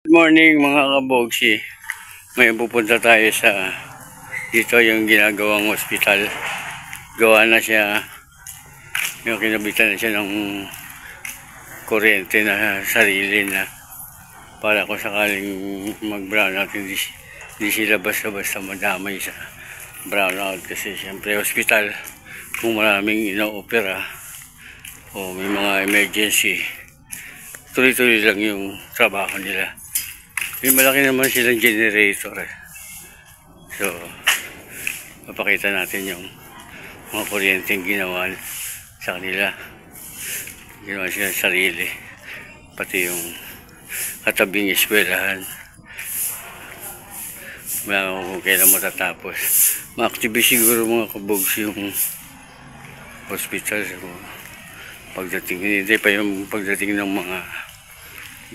Morning mga kabogsi. May pupunta tayo sa dito yung ginagawang ospital. Gawa na siya, yung kinabitan na siya ng kuryente na sarili na para kung sakaling mag-brownout hindi sila basta-basta madamay sa brownout, kasi siyempre ospital kung maraming ino-opera o may mga emergency, tuloy-tuloy lang yung trabaho nila. May malaki naman silang generator eh. So, mapakita natin yung mga kuryenteng ginawa sa kanila. Ginawa sila sarili. Pati yung katabing eskwelahan. Wala kung kailan matatapos. Ma-active siguro mga kabogs yung hospital. So, pagdating, hindi pa yung pagdating ng mga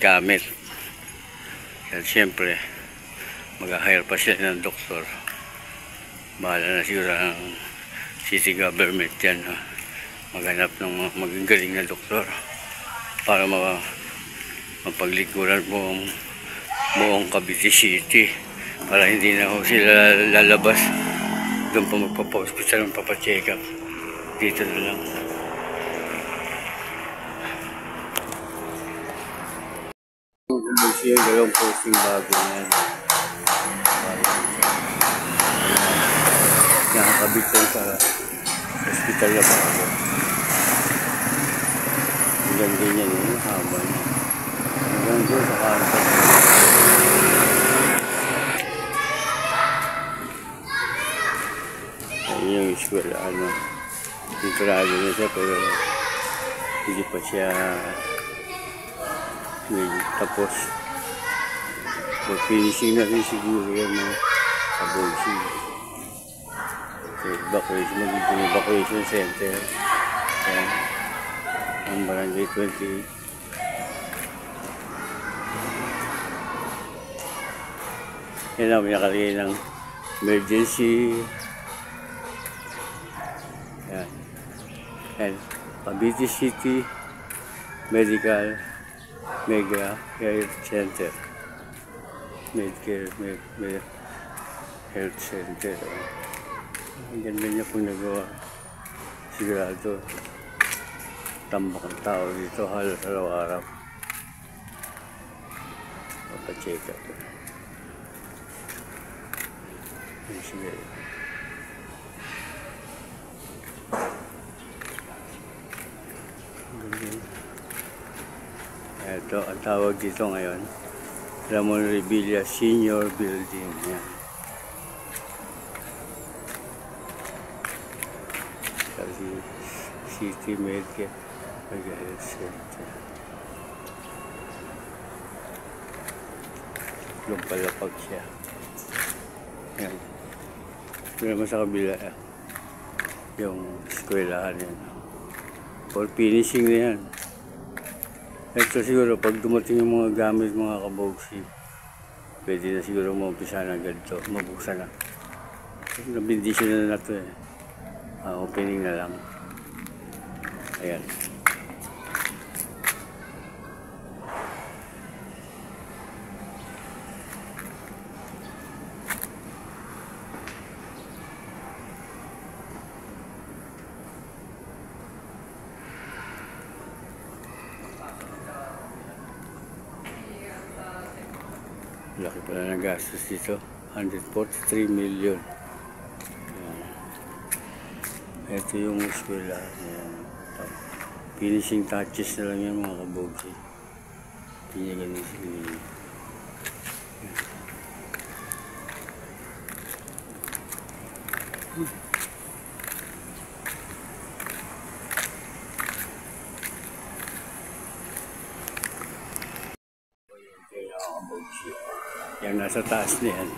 gamit. At siyempre, mag-hire pa sila ng doktor. Bahala na siguro ang city government yan, maghanap ng mga magagaling na doktor para mapaglikuran buong Cavite City, para hindi na sila lalabas doon pa magpapa-hospital, magpapa-check up. Dito na lang. Yung dalawang posting bago na yan. Nakakabit lang sa hospital na bago. Ang ganda niya yun, haba niya. Ang ganda sa kanto. Ayun yung eskwela, pinturado na siya, pero hindi pa siya tapos. So, finishing na rin siguro yan mga kabogsi. So, magiging evacuation center. Ayan. Ang barangay 28. Yan na, may nakalagay ng emergency. Ayan. Ayan. Cavite City Medical Mega Health Center. Medcare Health Center. Ang ganda niya kung nagawa. Sigurado tambak ang tao dito halos araw-araw. Papacheck up. Sige. Ito ang tawag dito ngayon, Ramon Revilla Senior Building. Yan. Kasi City Medcare Health Center. Lumpalapag siya. Yan. Ito naman sa kabila yung eskwelahan yan. For finishing na yan. Ito siguro pag dumating yung mga gamit mga kabogsi, pwede na siguro maumpisa na agad ito, mabuksan na. Nabindisyon na ito eh. Opening na lang. Ayan. Laki pala ng gastos dito, 143 million. Ayan. Ito yung eskwela. Finishing touches na lang yan mga kabogsi. Pinyagan sila. Yan, nasa taas na yan.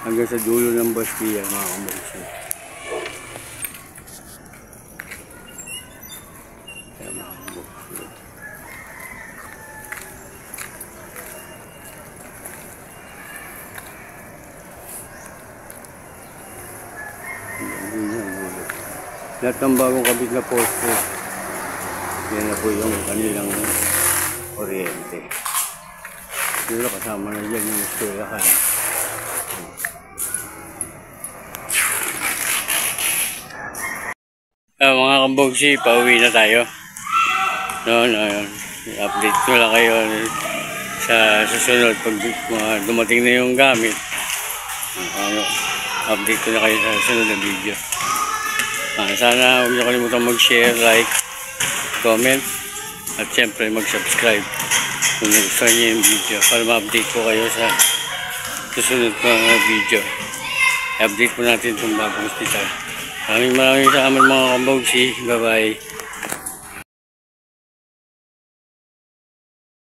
Hanggang sa dulo ng Bastilla mga kabogsi. Yan mga kabogsi. Lahat ng bagong kabit na poste, yan na po yung kanilang kuryente. Dito kasama na dyan yung eskwelahan. Mga kambogsi, pauwi na tayo. Update ko lang kayo sa susunod pag dumating na yung gamit. Update ko na kayo sa susunod na video. Sana huwag niyo kalimutan mag-share, like, comment, at syempre mag-subscribe kung nagustuhan niyo yung video para ma-update ko kayo sa susunod na video. I-update po natin itong bagong hospital. Maraming salamat mga kambogsi. Bye bye.